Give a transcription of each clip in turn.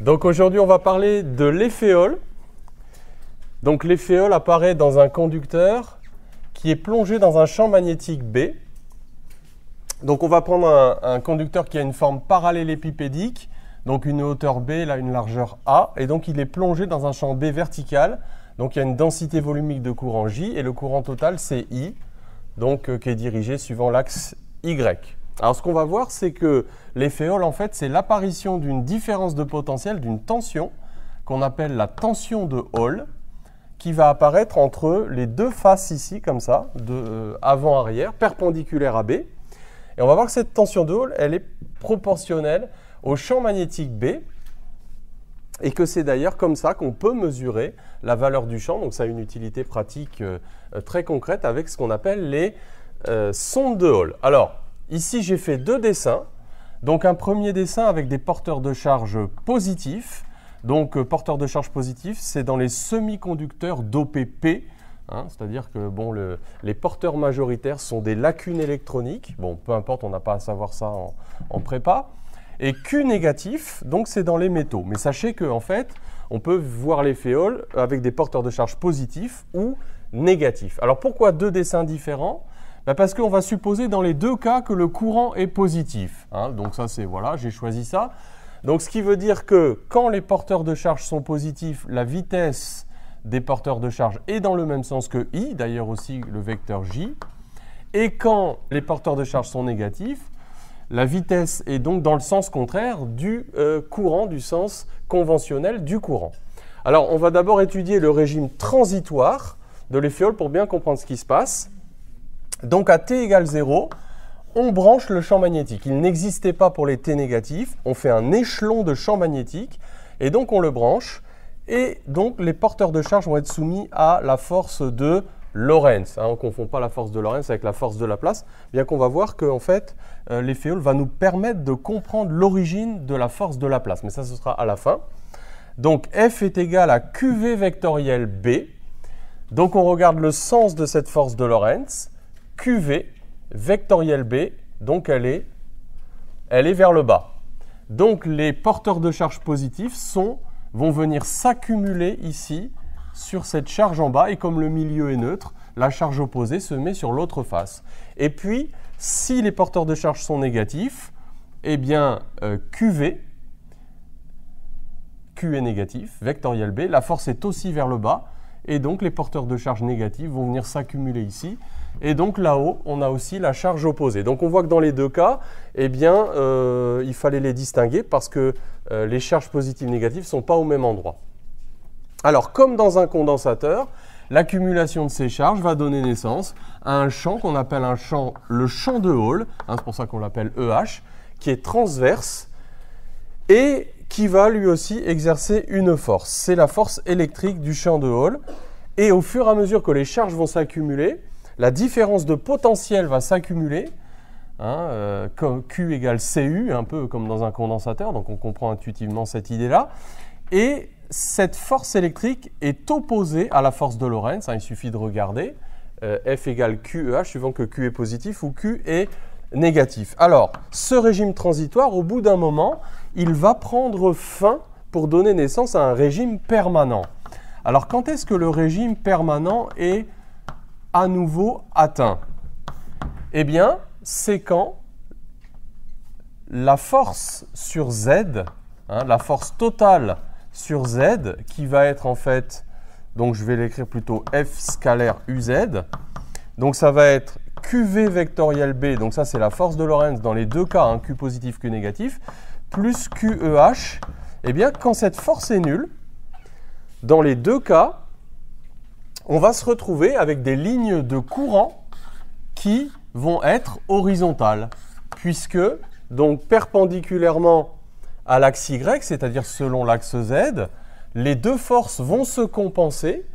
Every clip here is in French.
Donc aujourd'hui, on va parler de l'effet Hall. Donc l'effet Hall apparaît dans un conducteur qui est plongé dans un champ magnétique B. Donc on va prendre un conducteur qui a une forme parallélépipédique, donc une hauteur B, là une largeur A, et donc il est plongé dans un champ B vertical. Donc il y a une densité volumique de courant J et le courant total c'est I, donc qui est dirigé suivant l'axe Y. Alors ce qu'on va voir, c'est que l'effet Hall, en fait, c'est l'apparition d'une différence de potentiel, d'une tension, qu'on appelle la tension de Hall, qui va apparaître entre les deux faces ici, comme ça, avant-arrière, perpendiculaire à B. Et on va voir que cette tension de Hall, elle est proportionnelle au champ magnétique B, et que c'est d'ailleurs comme ça qu'on peut mesurer la valeur du champ. Donc ça a une utilité pratique très concrète avec ce qu'on appelle les sondes de Hall. Alors, ici, j'ai fait deux dessins. Donc, un premier dessin avec des porteurs de charge positifs. Donc, porteurs de charge positifs, c'est dans les semi-conducteurs dopés P. C'est-à-dire que les porteurs majoritaires sont des lacunes électroniques. Bon, peu importe, on n'a pas à savoir ça en prépa. Et Q négatif, donc c'est dans les métaux. Mais sachez qu'en fait, on peut voir l'effet Hall avec des porteurs de charge positifs ou négatifs. Alors, pourquoi deux dessins différents ? Parce qu'on va supposer dans les deux cas que le courant est positif. Donc ça, c'est voilà, j'ai choisi ça. Donc ce qui veut dire que quand les porteurs de charge sont positifs, la vitesse des porteurs de charge est dans le même sens que I, d'ailleurs aussi le vecteur J. Et quand les porteurs de charge sont négatifs, la vitesse est donc dans le sens contraire du courant, du sens conventionnel du courant. Alors on va d'abord étudier le régime transitoire de l'effet Hall pour bien comprendre ce qui se passe. Donc à t égale 0, on branche le champ magnétique. Il n'existait pas pour les t négatifs. On fait un échelon de champ magnétique et donc on le branche. Et donc les porteurs de charge vont être soumis à la force de Lorentz. On ne confond pas la force de Lorentz avec la force de Laplace, bien qu'on va voir que en fait, l'effet Hall va nous permettre de comprendre l'origine de la force de Laplace. Mais ça, ce sera à la fin. Donc F est égal à QV vectoriel B. Donc on regarde le sens de cette force de Lorentz. QV vectoriel B, donc elle est vers le bas. Donc les porteurs de charge positifs vont venir s'accumuler ici sur cette charge en bas et comme le milieu est neutre, la charge opposée se met sur l'autre face. Et puis, si les porteurs de charge sont négatifs, eh bien QV, Q est négatif, vectoriel B, la force est aussi vers le bas et donc les porteurs de charge négatifs vont venir s'accumuler ici. Et donc là-haut, on a aussi la charge opposée. Donc on voit que dans les deux cas, eh bien, il fallait les distinguer parce que les charges positives et négatives ne sont pas au même endroit. Alors, comme dans un condensateur, l'accumulation de ces charges va donner naissance à un champ qu'on appelle le champ de Hall, c'est pour ça qu'on l'appelle EH, qui est transverse et qui va lui aussi exercer une force. C'est la force électrique du champ de Hall. Et au fur et à mesure que les charges vont s'accumuler, la différence de potentiel va s'accumuler, Q égale CU, un peu comme dans un condensateur, donc on comprend intuitivement cette idée-là. Et cette force électrique est opposée à la force de Lorentz, il suffit de regarder, F égale QEH, suivant que Q est positif ou Q est négatif. Alors, ce régime transitoire, au bout d'un moment, il va prendre fin pour donner naissance à un régime permanent. Alors, quand est-ce que le régime permanent est à nouveau atteint? Eh bien, c'est quand la force sur Z, la force totale sur Z, qui va être en fait, donc je vais l'écrire plutôt F scalaire UZ, donc ça va être QV vectoriel B, donc ça c'est la force de Lorentz dans les deux cas, Q positif, Q négatif, plus QEH, eh bien quand cette force est nulle, dans les deux cas, on va se retrouver avec des lignes de courant qui vont être horizontales, puisque donc perpendiculairement à l'axe Y, c'est-à-dire selon l'axe Z, les deux forces vont se compenser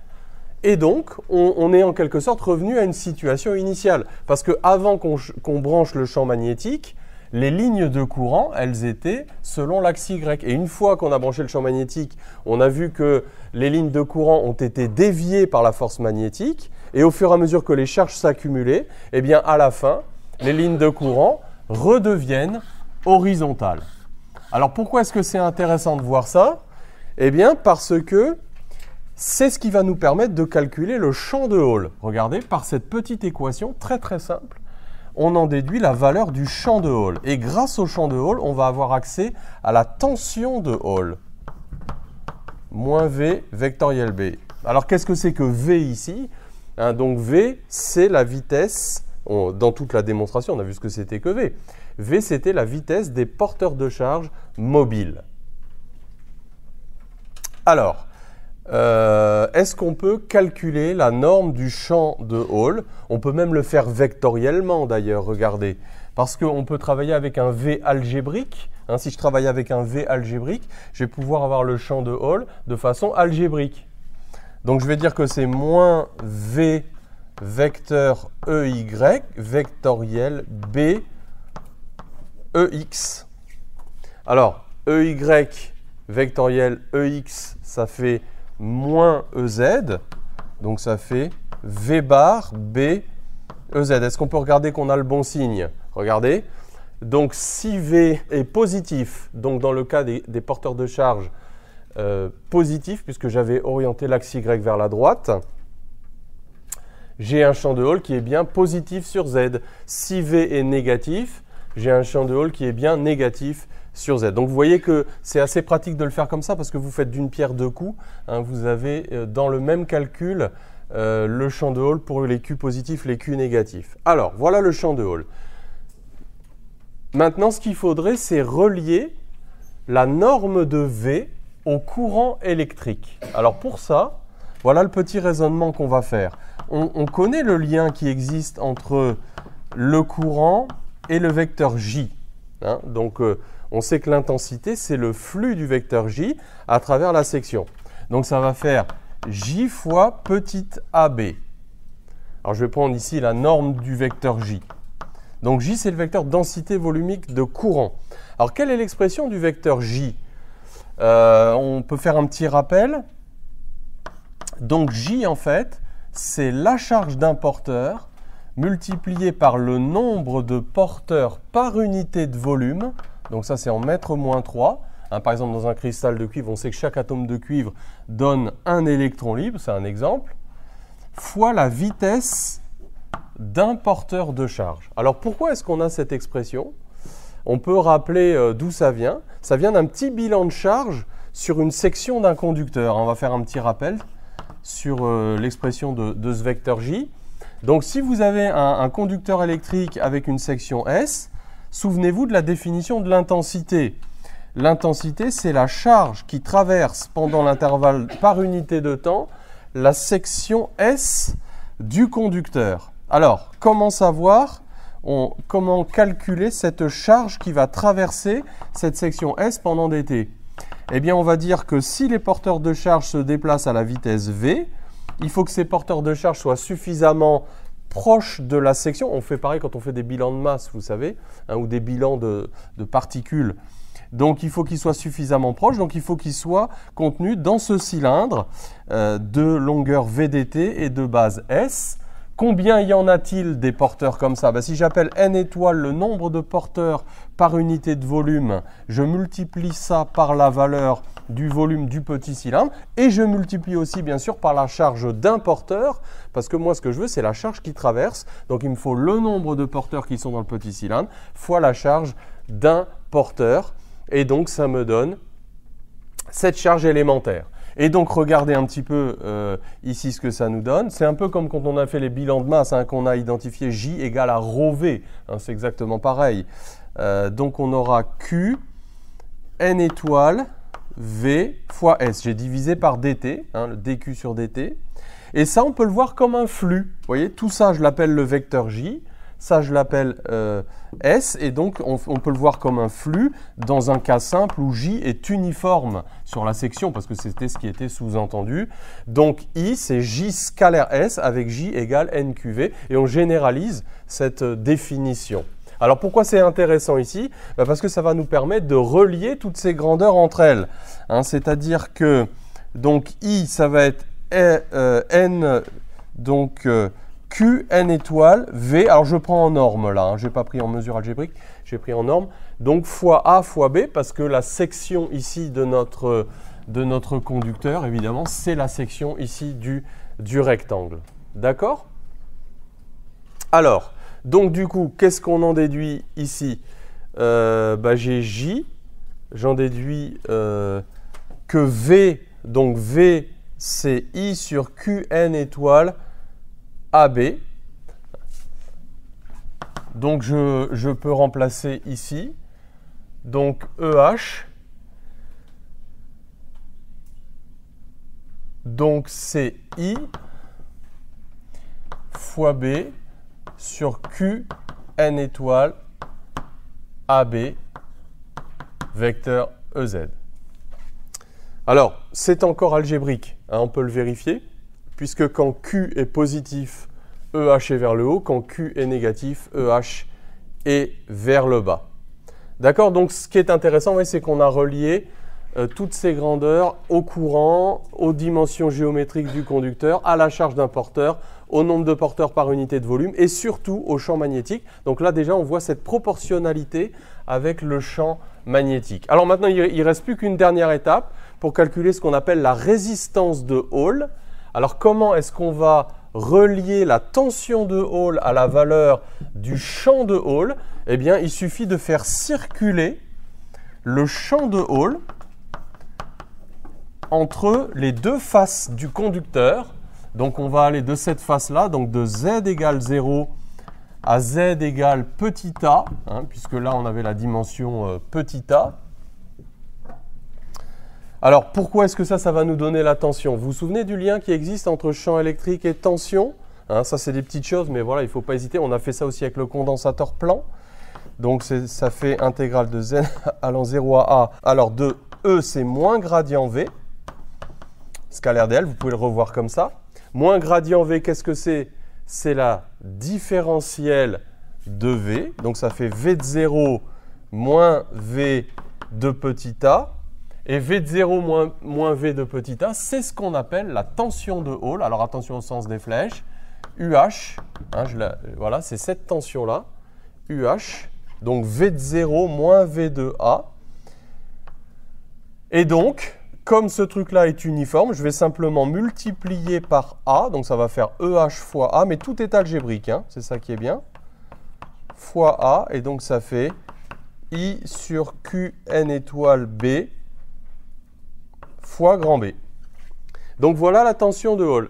et donc on est en quelque sorte revenu à une situation initiale. Parce qu'avant qu'on branche le champ magnétique, les lignes de courant, elles étaient selon l'axe Y. Et une fois qu'on a branché le champ magnétique, on a vu que les lignes de courant ont été déviées par la force magnétique. Et au fur et à mesure que les charges s'accumulaient, eh bien à la fin, les lignes de courant redeviennent horizontales. Alors pourquoi est-ce que c'est intéressant de voir ça? Eh bien parce que c'est ce qui va nous permettre de calculer le champ de Hall. Regardez, par cette petite équation très très simple, on en déduit la valeur du champ de Hall. Et grâce au champ de Hall, on va avoir accès à la tension de Hall. Moins V vectoriel B. Alors qu'est-ce que c'est que V ici? Donc V, c'est la vitesse, dans toute la démonstration, on a vu ce que c'était que V. V, c'était la vitesse des porteurs de charge mobiles. Alors, est-ce qu'on peut calculer la norme du champ de Hall? On peut même le faire vectoriellement d'ailleurs, regardez. Parce qu'on peut travailler avec un V algébrique. Si je travaille avec un V algébrique, je vais pouvoir avoir le champ de Hall de façon algébrique. Donc je vais dire que c'est moins V vecteur EY vectoriel B EX. Alors, EY vectoriel EX, ça fait moins EZ. Donc ça fait V bar B EZ. Est-ce qu'on peut regarder qu'on a le bon signe? Regardez. Donc si V est positif, donc dans le cas des porteurs de charge positif, puisque j'avais orienté l'axe Y vers la droite, j'ai un champ de Hall qui est bien positif sur Z. Si V est négatif, j'ai un champ de Hall qui est bien négatif sur Z. Donc vous voyez que c'est assez pratique de le faire comme ça parce que vous faites d'une pierre deux coups. Vous avez dans le même calcul le champ de Hall pour les Q positifs, les Q négatifs. Alors voilà le champ de Hall. Maintenant ce qu'il faudrait, c'est relier la norme de V au courant électrique. Alors pour ça, voilà le petit raisonnement qu'on va faire. On connaît le lien qui existe entre le courant et le vecteur J. Donc on sait que l'intensité, c'est le flux du vecteur J à travers la section. Donc ça va faire J fois petite AB. Alors je vais prendre ici la norme du vecteur J. Donc J, c'est le vecteur densité volumique de courant. Alors quelle est l'expression du vecteur J? On peut faire un petit rappel. Donc J, en fait, c'est la charge d'un porteur multipliée par le nombre de porteurs par unité de volume. Donc ça, c'est en mètres moins 3. Par exemple, dans un cristal de cuivre, on sait que chaque atome de cuivre donne un électron libre, c'est un exemple, fois la vitesse d'un porteur de charge. Alors pourquoi est-ce qu'on a cette expression? On peut rappeler d'où ça vient. Ça vient d'un petit bilan de charge sur une section d'un conducteur. On va faire un petit rappel sur l'expression de ce vecteur J. Donc si vous avez un conducteur électrique avec une section S, souvenez-vous de la définition de l'intensité. L'intensité, c'est la charge qui traverse pendant l'intervalle par unité de temps la section S du conducteur. Alors, comment savoir, comment calculer cette charge qui va traverser cette section S pendant dt? Eh bien, on va dire que si les porteurs de charge se déplacent à la vitesse V, il faut que ces porteurs de charge soient suffisamment proches de la section. On fait pareil quand on fait des bilans de masse, vous savez, ou des bilans de particules. Donc, il faut qu'ils soient suffisamment proches. Donc, il faut qu'ils soient contenus dans ce cylindre de longueur VDT et de base S. Combien y en a-t-il des porteurs comme ça? Si j'appelle n étoile le nombre de porteurs par unité de volume, je multiplie ça par la valeur du volume du petit cylindre et je multiplie aussi bien sûr par la charge d'un porteur parce que moi ce que je veux c'est la charge qui traverse. Donc il me faut le nombre de porteurs qui sont dans le petit cylindre fois la charge d'un porteur et donc ça me donne cette charge élémentaire. Et donc, regardez un petit peu ici ce que ça nous donne. C'est un peu comme quand on a fait les bilans de masse, qu'on a identifié J égale à ρV. C'est exactement pareil. Donc, on aura Q, N étoile, V fois S. J'ai divisé par dt, le dQ sur dt. Et ça, on peut le voir comme un flux. Vous voyez, tout ça, je l'appelle le vecteur J. Ça, je l'appelle S, et donc on peut le voir comme un flux dans un cas simple où J est uniforme sur la section, parce que c'était ce qui était sous-entendu. Donc I, c'est J scalaire S avec J égale NQV, et on généralise cette définition. Alors pourquoi c'est intéressant ici? Parce que ça va nous permettre de relier toutes ces grandeurs entre elles. C'est-à-dire que donc I, ça va être N, donc Q n étoile V. Alors je prends en norme là, hein, je n'ai pas pris en mesure algébrique, j'ai pris en norme. Donc fois A fois B, parce que la section ici de notre conducteur, évidemment, c'est la section ici du rectangle. D'accord? Alors, donc du coup, qu'est-ce qu'on en déduit ici? J'ai J, j'en déduis que V, donc V, c'est I sur QN étoile AB. Donc je peux remplacer ici. Donc EH. Donc c'est I fois B sur QN étoile AB vecteur EZ. Alors, c'est encore algébrique, hein, on peut le vérifier, puisque quand Q est positif, EH est vers le haut, quand Q est négatif, EH est vers le bas. D'accord? Donc, ce qui est intéressant, c'est qu'on a relié toutes ces grandeurs au courant, aux dimensions géométriques du conducteur, à la charge d'un porteur, au nombre de porteurs par unité de volume et surtout au champ magnétique. Donc là, déjà, on voit cette proportionnalité avec le champ magnétique. Alors maintenant, il ne reste plus qu'une dernière étape pour calculer ce qu'on appelle la résistance de Hall. Alors comment est-ce qu'on va relier la tension de Hall à la valeur du champ de Hall? Eh bien, il suffit de faire circuler le champ de Hall entre les deux faces du conducteur. Donc on va aller de cette face-là, donc de Z égale 0 à Z égale petit a, hein, puisque là on avait la dimension petit a. Alors pourquoi est-ce que ça va nous donner la tension? Vous vous souvenez du lien qui existe entre champ électrique et tension, hein, ça c'est des petites choses, mais voilà, il ne faut pas hésiter. On a fait ça aussi avec le condensateur plan. Donc ça fait intégrale de Z allant 0 à A. Alors de E c'est moins gradient V, scalaire dl, vous pouvez le revoir comme ça. Moins gradient V, qu'est-ce que c'est? C'est la différentielle de V. Donc ça fait V de 0 moins V de petit a. Et V de 0 moins V de petit a, c'est ce qu'on appelle la tension de Hall. Alors attention au sens des flèches. UH, hein, voilà, c'est cette tension-là. UH, donc V de 0 moins V de A. Et donc, comme ce truc-là est uniforme, je vais simplement multiplier par A, donc ça va faire EH fois A, mais tout est algébrique, hein, c'est ça qui est bien, fois A, et donc ça fait I sur QN étoile B fois grand B. Donc voilà la tension de Hall.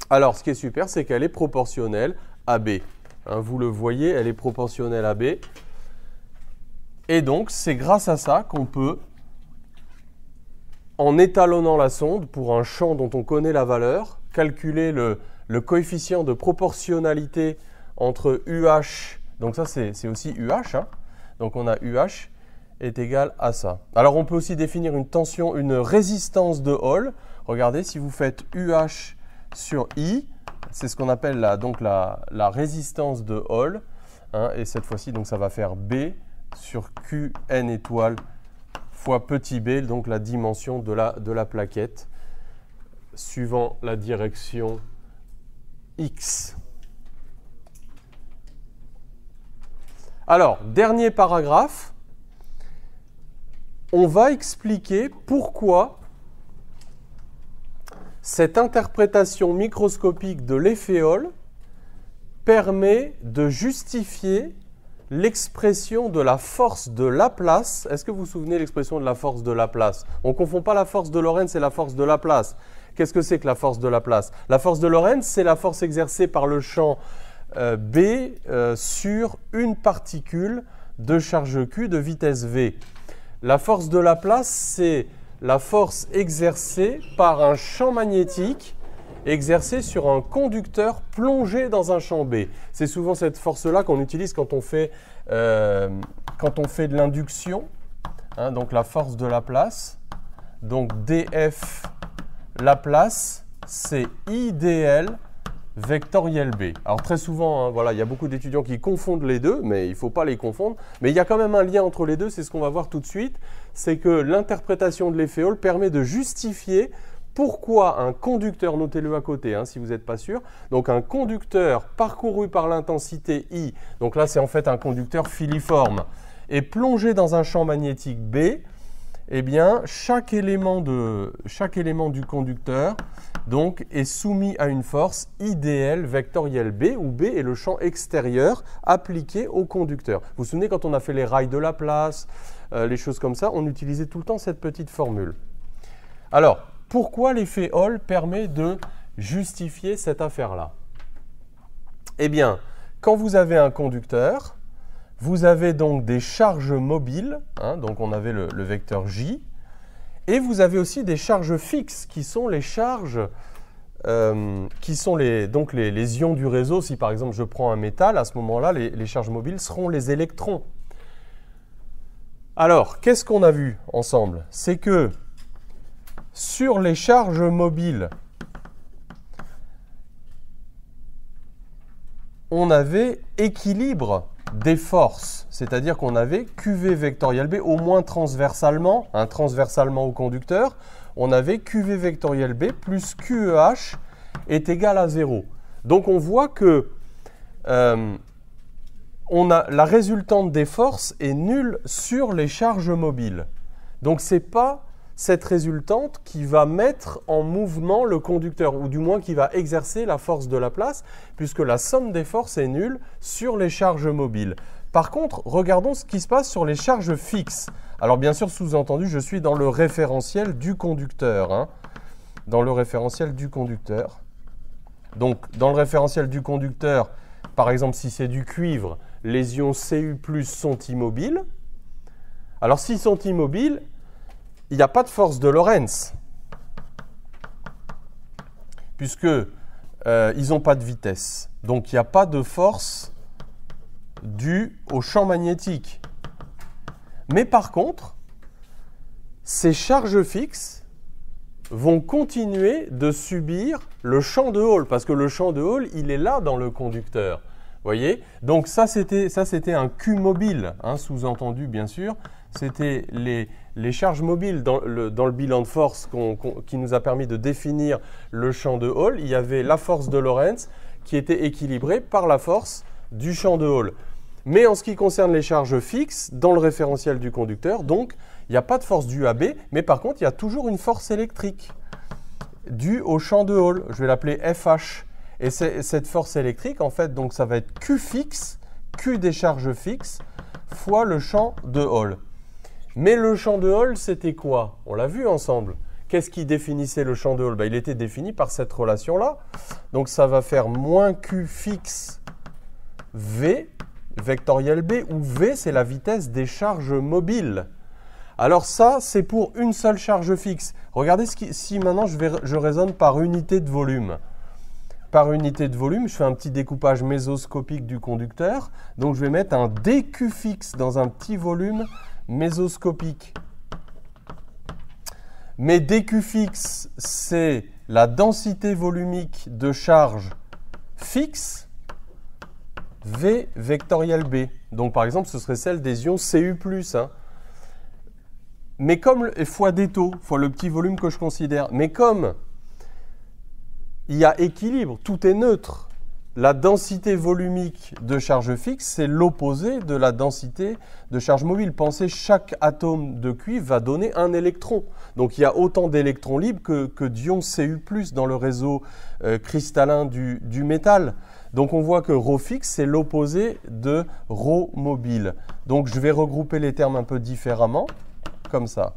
Alors, ce qui est super, c'est qu'elle est proportionnelle à B. Hein, vous le voyez, elle est proportionnelle à B. Et donc, c'est grâce à ça qu'on peut, en étalonnant la sonde pour un champ dont on connaît la valeur, calculer le coefficient de proportionnalité entre UH, donc ça c'est aussi UH, hein, donc on a UH est égal à ça. Alors on peut aussi définir une tension, une résistance de Hall. Regardez, si vous faites UH sur I, c'est ce qu'on appelle la résistance de Hall, hein, et cette fois-ci donc ça va faire B sur QN étoile fois petit b, donc la dimension de la plaquette, suivant la direction X. Alors, dernier paragraphe, on va expliquer pourquoi cette interprétation microscopique de l'effet Hall permet de justifier l'expression de la force de Laplace. Est-ce que vous vous souvenez l'expression de la force de Laplace? On ne confond pas la force de Lorentz et la force de Laplace. Qu'est-ce que c'est que la force de Laplace? La force de Lorentz, c'est la force exercée par le champ B sur une particule de charge Q de vitesse V. La force de Laplace, c'est la force exercée par un champ magnétique exercé sur un conducteur plongé dans un champ B. C'est souvent cette force-là qu'on utilise quand on fait de l'induction, hein, donc la force de Laplace. Donc dF Laplace, c'est IdL vectoriel B. Alors très souvent, hein, voilà, il y a beaucoup d'étudiants qui confondent les deux, mais il ne faut pas les confondre. Mais il y a quand même un lien entre les deux, c'est ce qu'on va voir tout de suite. C'est que l'interprétation de l'effet Hall permet de justifier pourquoi un conducteur, notez-le à côté hein, si vous n'êtes pas sûr, donc un conducteur parcouru par l'intensité I, donc là c'est en fait un conducteur filiforme, et plongé dans un champ magnétique B, eh bien chaque élément du conducteur donc, est soumis à une force IDL vectorielle B, où B est le champ extérieur appliqué au conducteur. Vous vous souvenez quand on a fait les rails de Laplace, les choses comme ça, on utilisait tout le temps cette petite formule. Alors, pourquoi l'effet Hall permet de justifier cette affaire-là? Eh bien, quand vous avez un conducteur, vous avez donc des charges mobiles, hein, donc on avait le vecteur J, et vous avez aussi des charges fixes qui sont les charges, qui sont les ions du réseau. Si par exemple je prends un métal, à ce moment-là, les charges mobiles seront les électrons. Alors, qu'est-ce qu'on a vu ensemble? C'est que sur les charges mobiles, on avait équilibre des forces, c'est-à-dire qu'on avait QV vectoriel B au moins transversalement, transversalement au conducteur, on avait QV vectoriel B plus QEH est égal à 0. Donc on voit que la résultante des forces est nulle sur les charges mobiles. Donc ce n'est pas cette résultante qui va mettre en mouvement le conducteur, ou du moins qui va exercer la force de Laplace, puisque la somme des forces est nulle sur les charges mobiles. Par contre, regardons ce qui se passe sur les charges fixes. Alors bien sûr, sous-entendu, je suis dans le référentiel du conducteur. Hein, dans le référentiel du conducteur. Donc, dans le référentiel du conducteur, par exemple, si c'est du cuivre, les ions Cu+ sont immobiles. Alors, s'ils sont immobiles, il n'y a pas de force de Lorentz, puisqu'ils n'ont pas de vitesse. Donc, il n'y a pas de force due au champ magnétique. Mais par contre, ces charges fixes vont continuer de subir le champ de Hall, parce que le champ de Hall, il est là dans le conducteur. Voyez? Donc ça, c'était un Q mobile, hein, sous-entendu bien sûr. C'était les charges mobiles dans le bilan de force qui nous a permis de définir le champ de Hall. Il y avait la force de Lorentz qui était équilibrée par la force du champ de Hall. Mais en ce qui concerne les charges fixes, dans le référentiel du conducteur, donc, il n'y a pas de force due à B, mais par contre, il y a toujours une force électrique due au champ de Hall. Je vais l'appeler FH. Et cette force électrique, en fait, donc ça va être Q fixe, Q des charges fixes, fois le champ de Hall. Mais le champ de Hall, c'était quoi? On l'a vu ensemble. Qu'est-ce qui définissait le champ de Hall? Il était défini par cette relation-là. Donc ça va faire moins Q fixe V, vectoriel B, où V, c'est la vitesse des charges mobiles. Alors ça, c'est pour une seule charge fixe. Regardez si maintenant je raisonne par unité de volume. Par unité de volume, je fais un petit découpage mésoscopique du conducteur. Donc je vais mettre un dQ fixe dans un petit volume mésoscopique. Mais dQ fixe, c'est la densité volumique de charge fixe V vectoriel B. Donc par exemple, ce serait celle des ions Cu+. Hein. Mais comme, fois des taux, fois le petit volume que je considère. Mais comme il y a équilibre, tout est neutre. La densité volumique de charge fixe, c'est l'opposé de la densité de charge mobile. Pensez, chaque atome de cuivre va donner un électron. Donc il y a autant d'électrons libres que d'ions Cu+, dans le réseau cristallin du métal. Donc on voit que ρ fixe, c'est l'opposé de ρ mobile. Donc je vais regrouper les termes un peu différemment, comme ça.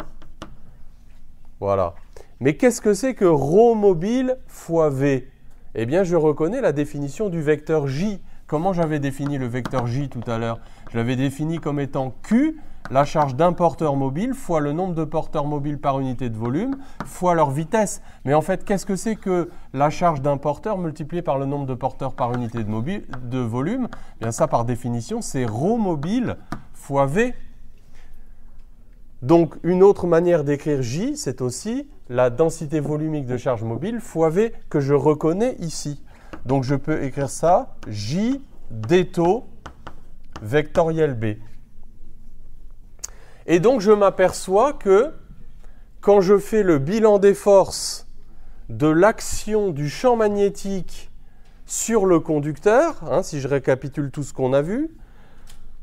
Voilà. Mais qu'est-ce que c'est que ρ mobile fois V? Eh bien, je reconnais la définition du vecteur J. Comment j'avais défini le vecteur J tout à l'heure? Je l'avais défini comme étant Q, la charge d'un porteur mobile, fois le nombre de porteurs mobiles par unité de volume, fois leur vitesse. Mais en fait, qu'est-ce que c'est que la charge d'un porteur multipliée par le nombre de porteurs par unité de volume? Eh bien, ça, par définition, c'est ρ mobile fois V. Donc, une autre manière d'écrire J, c'est aussi la densité volumique de charge mobile fois V que je reconnais ici. Donc, je peux écrire ça, J d'étau vectoriel B. Et donc, je m'aperçois que quand je fais le bilan des forces de l'action du champ magnétique sur le conducteur, hein, si je récapitule tout ce qu'on a vu.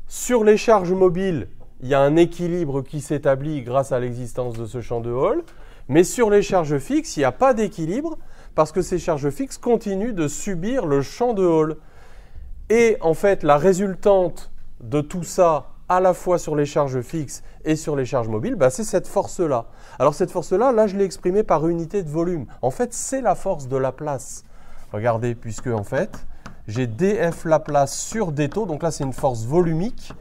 Sur les charges mobiles, il y a un équilibre qui s'établit grâce à l'existence de ce champ de Hall. Mais sur les charges fixes, il n'y a pas d'équilibre parce que ces charges fixes continuent de subir le champ de Hall. Et en fait, la résultante de tout ça, à la fois sur les charges fixes et sur les charges mobiles, bah, c'est cette force-là. Alors cette force-là, là, je l'ai exprimée par unité de volume. En fait, c'est la force de Laplace. Regardez, puisque en fait, j'ai df Laplace sur d taux, donc là, c'est une force volumique,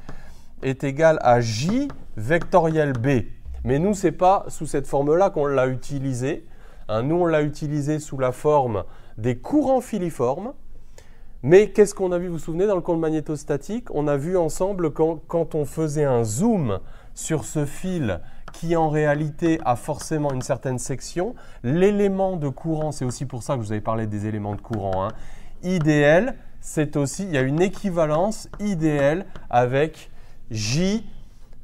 est égale à J vectoriel B. Mais nous, ce n'est pas sous cette forme-là qu'on l'a utilisé. Hein, nous, on l'a utilisé sous la forme des courants filiformes. Mais qu'est-ce qu'on a vu, vous vous souvenez, dans le compte magnétostatique? On a vu ensemble quand on faisait un zoom sur ce fil qui en réalité a forcément une certaine section, l'élément de courant, c'est aussi pour ça que je vous avais parlé des éléments de courant, hein, IDL, c'est aussi, il y a une équivalence IDL avec J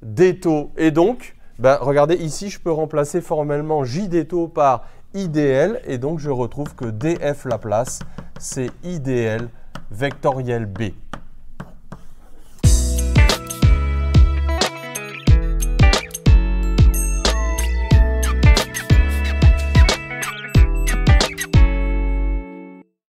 d taux. Et donc, ben, regardez, ici, je peux remplacer formellement J d taux par IDL, et donc je retrouve que df Laplace, c'est IDL vectoriel B.